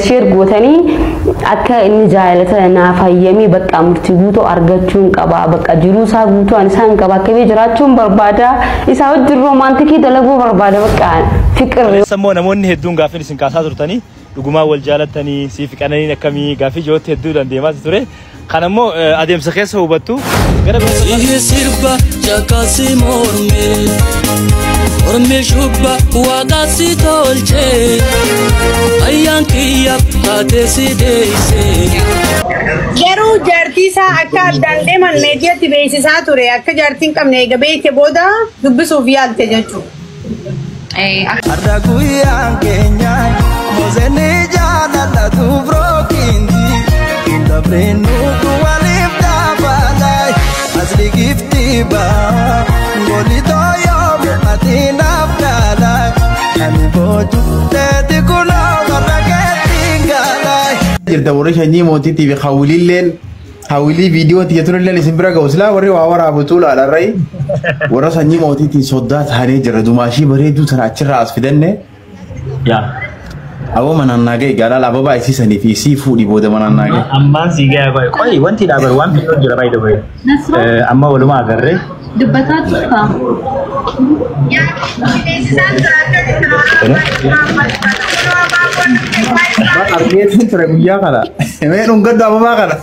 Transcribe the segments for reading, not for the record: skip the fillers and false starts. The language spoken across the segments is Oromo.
شير قوتني أكا إني جاهلة نافيمي بقى مرتبوتو أرجعون كبا بقى جلوسا قوتو إنسان كبا كبي جراتهم بربادا يساوي الرومانتيكي دلقو بربادا بقى فكر سمونا مون هدون غافين سنكاسات رتاني لقما والجالتاني سيفك أنا نكمي غافي جوت هدون عندما ترى خنمو أديم سخيس هو بتو ये सिर्फ जकासी मोर में शुभा वादा सी तोलचे अय्यां किया आते सी देसे Garuu jaartii isaa akka addaan deeman meediyaatti beeksisaa ture akka jaartiin qabne eega beekte booda dubbisuuf yaalte jechuudha. Arda guyyaan keenya mooseenii jaalallatu birookiinti dabreennu waliif dhaabaalaa asli gifti baa golitoo yoo ati naaf dhaalaa ani booju teeti kunoo warra keetiin gaalaa. jirta warri shanyii mootiitii fi hawwiliilleen hawwilii viidiyoo tiyaaturilleen isin bira ga'uslaa warri waa waraabutuu laalarrayi warra sanyii mootiitii soddaa taanee jira dumaashii bareedduu tana achirraa as fidannee yaa aboo manannaagee gaalaal ababaa isiisanii fi isii fuudhii booda manannaagee ammaan si gaya qoy wanti dhaabar waan biyyoo jira baay'ee baay'ee amma walumaa agarree دبتات تفا argeetiin ture guyyaa kana mee dhungaddu ababaa kana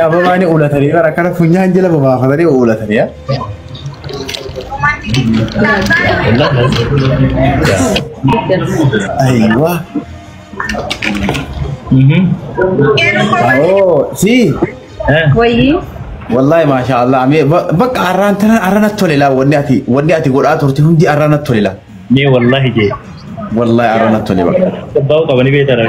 ababaani ulatanii bara akkana funyaan jala babaafatanii ulatanii aywa oh si وي والله ما شاء الله امي بقى ارانت توليلا ودي اتي غدا تورتي هندي ارانت توليلا مي والله جي والله ارانت تولي بقى باو قبني بيتره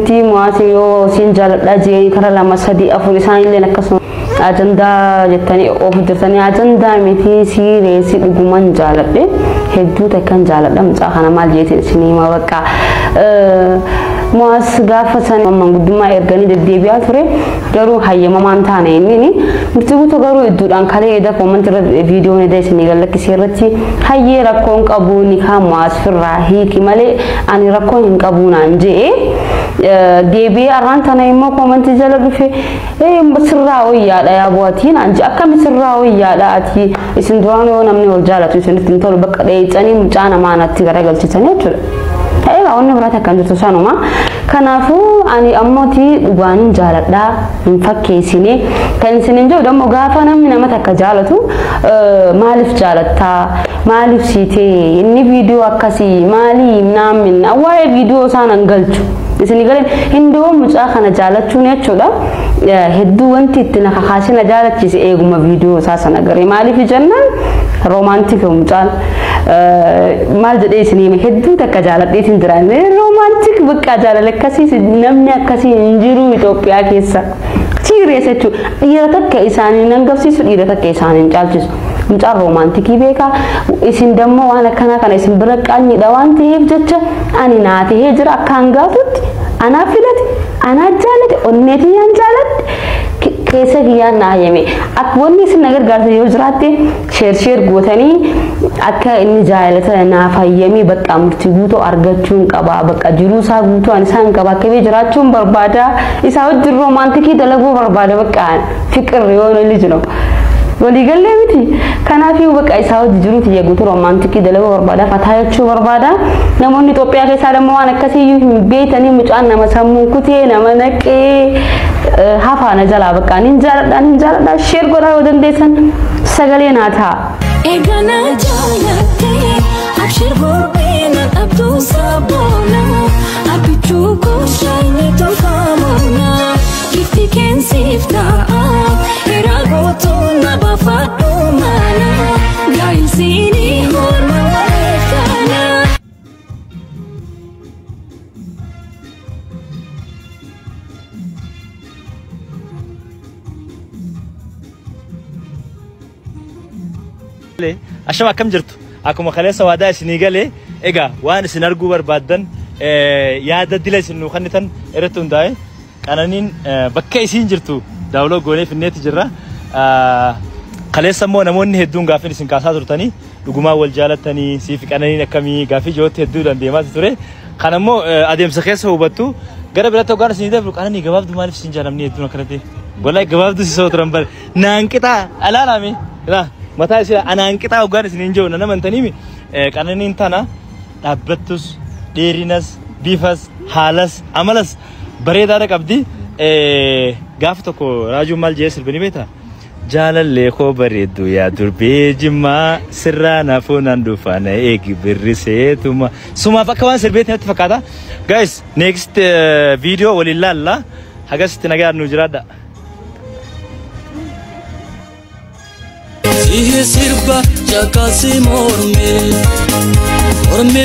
تي مواسيو سينجال داجي كرا لما سدي افريسان اللي نكسو اجندا جتني اوف درتني اجندا ميتي سيريسي دغمان جالده هدو تكن جالده مصاخنا مال جيتي سينما بقى مواس غافسن من قدما ارغني دديبيا تري غرو حي مامانتا نيني مرتبوتو غرو ادودان كالي دا كومنت فيديو ني داي سنيغلك سيرتي حي ركون قبوني كمواس فراهي كمالي اني ركون قبونا انجي ديبي ارانتا نيمو كومنت جلد في مسراوي يا يا بواتين انجي اكم سراوي يا داتي اسندوانو نمني ورجالاتو سنتنتول بقى دايتاني مجانا ماناتي غرغلتي تنيتو ايوا وني برات كان تسانوما كنافو اني اموتي دوانين جالدا انفكيسيني كان سننجو دمو غافنا من متى كجالتو مالف جالتا مالف سيتي اني فيديو اكاسي مالي نامن اواي فيديو ساننغلچو isini galen hindo muca kana jalachuu nechuudha heddu wanti itti naka khashina jalachisi eeguma video sasa nagare mali fi jannan romantic muca mal jade isini heddu takka jaladheetin dirane romantic bukka jalalakasi namni akasi injiru Ethiopia keessa tiresechu ira takka isani nangafsisu ira takka isani chalchisu muca romantic beka isin dammo wana kana isin biraqani dawanti hebjecha ani naati hejira kangatut أنا فيلت أنا جالت أنتي يان جالت كيسة هي نايمة أكوني سنجر قارتي يوزراتي شير قوتني أكا إني جالت نافيمي بقى مرتبوتو أرجعون كبا بقى جلوسا قوتو إنسان كبا كبي جراتهم بربادا يساوي الرومانتيكي دلقو بربادا بقى فكر ريون اللي جنو ولي قال لي متي كان في وقت يساوي جروت يقولوا رومانتيكي دلوا بربادا فتايت شو بربادا نمون إثيوبيا كيسا دمو أنا كسي بيتني مجانا مسمو كتير نمنك هافا نجلا بقى نجلا شير قرا ودن ديسن سجلينا تها إجانا جالتي أبشر بوربينا أبدو صابونا أبيتشوكو شايني تفهمونا كيفتي كان سيفتا إراغوتونا بفاقومانا قايل سيني هورما وريتانا أشوف كم جرت أكو مخلص وهذا سنيجالي إيجا وأنا سنرجو بربادن yaada dila isin nuuqannitan irratti hundaa'e qananiin bakka isiin jirtu daawloo goonee finneetti jirra. Kaleessa immoo namoonni hedduun gaaffiin isin kaasaa turtanii dhugumaa wal jaalattanii siifi qananiin akkamii gaaffii ijootti hedduu dandeemaa ture. Kan immoo adeemsa keessa hubattu gara biraatti hoggaan isin deebi'u qananii gabaabduu maaliif isin jaalamni hedduun akkanatti wallahi gabaabduu si soo turan bar naan qixaa alaalaami mataa isii anaan qixaa hoggaan isin hin jiru nan amantanii qananiin tana dhaabbattus dheerinas bifas haalas amalas bareedaadha qabdi. Gaafa tokko raajuun maal jedhee sirbanii beektaa? Jaalallee koo bareeddu yaa durbee jimmaa sirraa naafuu nan dhufa na eegi birriseetuma sumaaf akka waan sirbeetti natti fakkaata. Guys, next video waliin laalla hagasitti nagaa nu jiraadha. Ihe sirba jakasi morme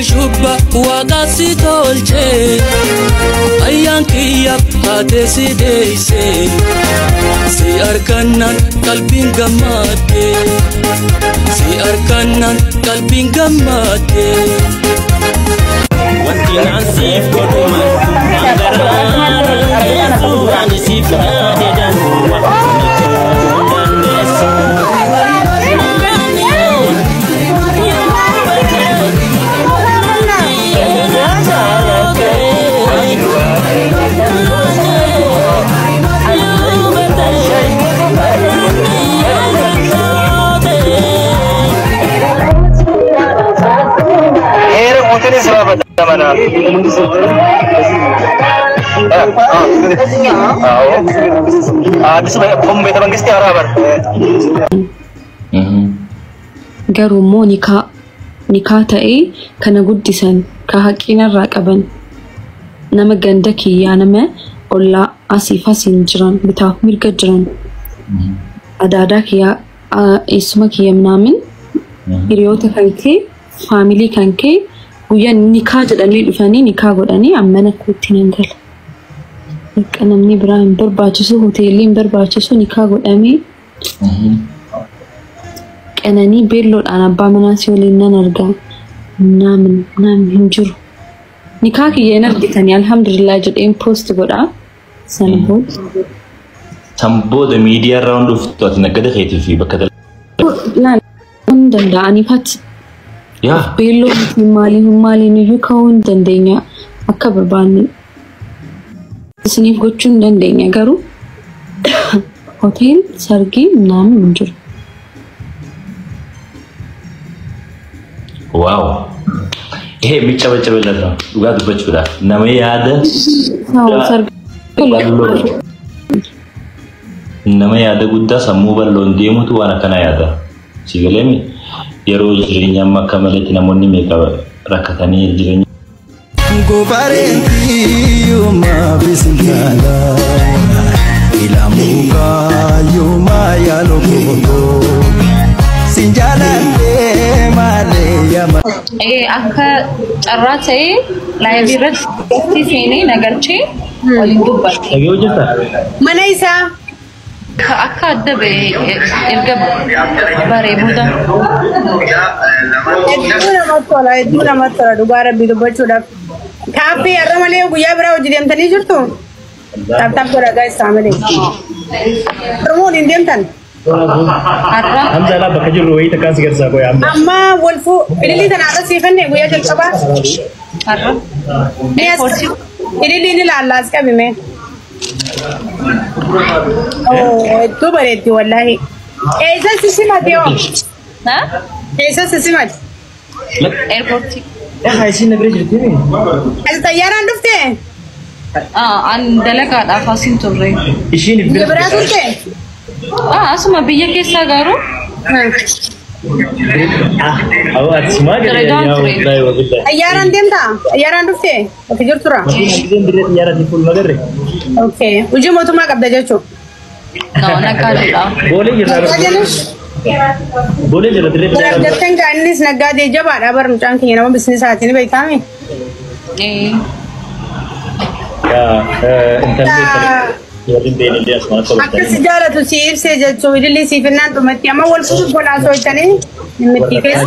shubba waqasi tolche ayyan kiyap hate si deise si arkanan kalbin gamate si arkanan kalbin gamate wanti nasib koduma angara nasib dedan Garuu nikaa ta'ee kana guddisan ka haqinarraa qaban nama ganda kiyyaa nama ollaa asiif asiin jiran bitaaf mirga jiran adaadaa kiyyaa eessuma kiyya minaamin hiriyoota kan kee faamilii kan kee guyyaa nikaa jedhanii dhufanii nikaa godhanii ammana kootti nan gala. Akka namni biraa hin barbaachisu hoteelli hin barbaachisu nikaa godhamee qananii beelloodhaan abbaa manaa si waliin nan argaa naamin hin jiru. Nikaa kiyya hin argitanii alhamdulillah jedheen post godhaa sana booda. Tambooda miidiyaa irraa hunduftu ati naggada keetii fi bakka laal hin danda'aniifatti. Beelloo maaliin iyyuu ka'uu hin dandeenya akka barbaanne isiniif gochuu hin dandeenya garuu hotel sargii naamin hin jiru. Wow. Bicha belada. Uga dubbachudha. Nama yaada. Nama yaada guddaa sammuu bal'oon deemutu waan akkana yaada. Sigalemi yeroo jireenya amma akka maletti namoonni meeqa rakkatanii jireenya. Gobarenti yuma bisingala ilamuka yuma yalokoto sinjala male yama. Akka carraa ta'ee laayivii irratti seenee nagarchee waliin dubbate. Dhagee hojjeta? Mana isaa akka adda ba'e erga baree booda. Hedduu namatti tola dhugaa rabbii dubbachuudhaaf. Kaaffee har'a malee guyyaa biraa hojii deemtanii jirtu? Taaptaap godha gaa'is malee. Oromoon hin deemtan? Hamza la bakka jirru wayii takkaan si garsaa qoya amma. Amma walfuu ilillii kana har'a siifannee guyyaa jalqabaa. Har'a. Ilillii ni laallaas qabime. Hedduu bareetti wallahi. Eessa si simate yoo? Eessa si simate? Airportii. Isin na bira jirti mi? Ati xayyaaraan dhuftee? An dalagaadhaaf asiin turre. Ishiin Biyya biraa turtee? Asuma biyya keessaa garuu. Ati simaa gadi yaa wallahi wabillahi. Xayyaaraan deemtaa? Xayyaaraan dhuftee? Bakki jirtura? Makiin dirree xiyyaaraatti fuul magarre. Okay. Hojii mootummaa qabda jechuun. Naggaadha. Boolee jirra. Boolee jirra dirree xiyyaara. Dargaggeessan gaannis naggaadee jabaadha bar mucaan keenya nama biizinasaatiin beekame. ورين بين اللي اسمه أكل سجالة تسيب سجل سوي اللي سيفنان تمتي أما والفوز ولا سوي تاني نمتي كيس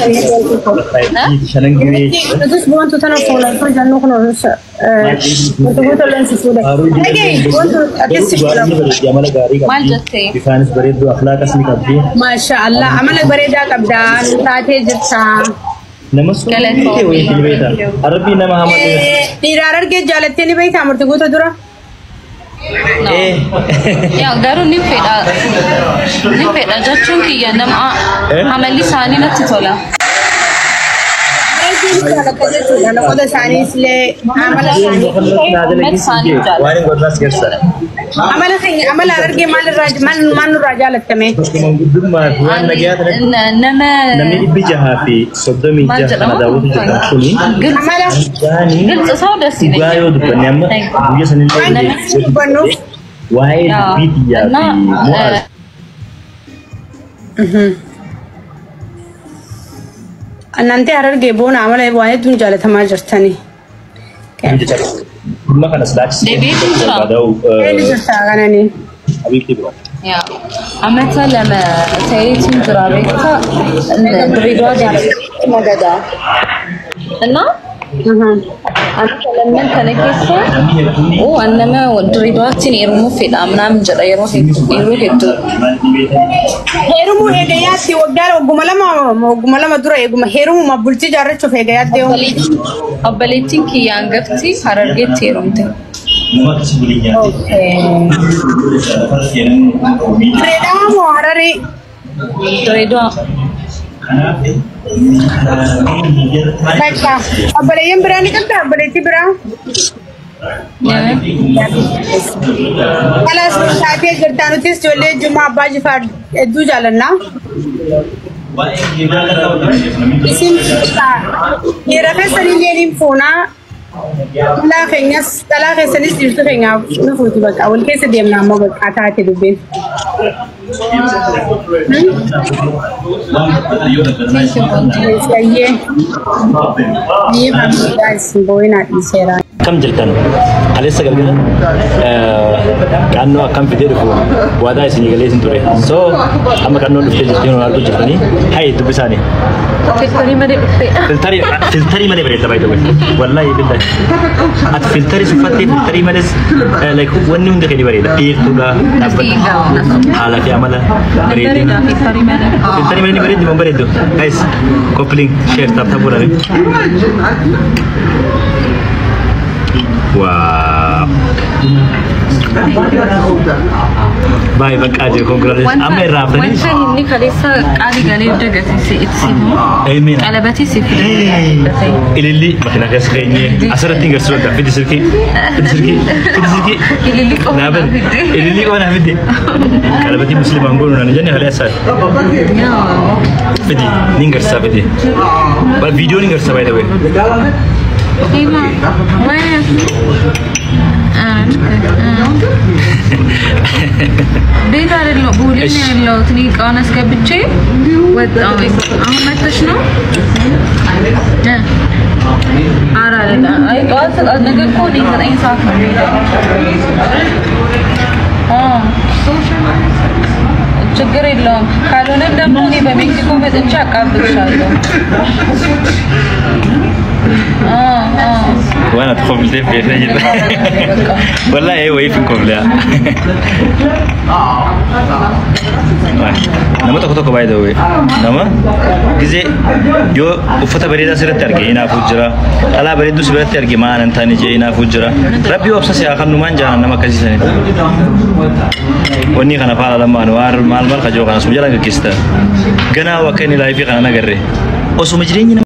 نتوس بوان تتنا فولا فرجع نخنا نص تقول تلون سفولا أجي بوان أكل سجالة ما جتي بفانس بريد أخلاق اسمي كبدي ما شاء الله عملك بريدا كبدان تاتي جتسا نمسك كي وين في البيت عربي نما هم نيرار के जालते नहीं भाई सामर्थ्य को तो दूरा يا قالوا نفيد أجتشون كي ينام عمل لي ثاني نتطلع أنا كده ثاني إسلي عمل ثاني وين قدرس كرسل عمل أرجع مال الرجال التمه ما وين نجات نمني بيجها في صدمي جاه أنا داود جدا شوني قلت صودا سيني جايو دبنيم بيجي سنين وايد بيتيا أنتي أرجع بون عمل واحد من جالت هم جرتني ما كان سلاش دبي إيه جرتاغانني حبيبتي برا يا أمتى لما تيجي ترابيكا دريدوا جالس ما قدا أنا أنا لما تنكسر وأنما دريدوا تني يرمو في الأمنا من جرا يروح يدو هيرمو هداياتي وقدر وقملا ما درا يقوم هيرمو ما بلتي جارة شوف هدايات ديو أبليتين كي يانغفتي هررجت هيرمتي ريدا مو هرري دريدوا baiklah abale yang berani kan tak abale ti berang kalau saatnya gertanu tis jole juma abaj fad edu jalan na isim ये रखे सनी लेनी फोना ला खेंगा तला खे सनी सिर तो खेंगा न फोती बक अवल कैसे देम नाम बक आता आते दुबे ये हम गाइस बोई ना इसेरा كم جلتان على سجل كده كأنه كم فيديو وهذا يسني قليل سنتوري سو أما كأنه نفس جلتين ونالو جلتاني هاي تبصاني فلتري ما دبرت باي دوي والله يبدا فلتري سفتي فلتري ما دس like وني من دخلي بريدا إيه تودا على في عمله بريدا فلتري ما بريد ما بريدو guys coupling share تاب تابورا wow باي بقى أجي congratulations أمي رافني وانت إني خليصة قاعدة قليل دقتي سيتسيمو أمين على باتي سيفي اللي ما كنا كاس خيني أسرت تيجي سوى ده في سلكي اللي أنا بدي على باتي مسلم أنقول أنا جاني هلا أسر بدي نينجر سافدي بس فيديو نينجر سافدي ده إيما وين بيت على اللو بوليني اللو تنيك أنا سكبتشي وداوي أنا ما تشنو أرى لا أي قاس نقول كوني ترى إنسان ችግር የለውም ካልሆነ ደግሞ እኔ በሜክሲኮ መጥቼ አቃብልሻለሁ وانا تقبل ديف بيرجع والله ايه ويفكم لا nama takut aku bayar doi nama gize yo ufata berida sirat tergi ina fujra ala beridu sirat tergi mana entani je ina fujra rabbi obsesi akan numan jangan nama kasih sani wani kana fala lama anwar mal mal kajo kana sujala ke kista gana wakani live kana nagare osu majrinya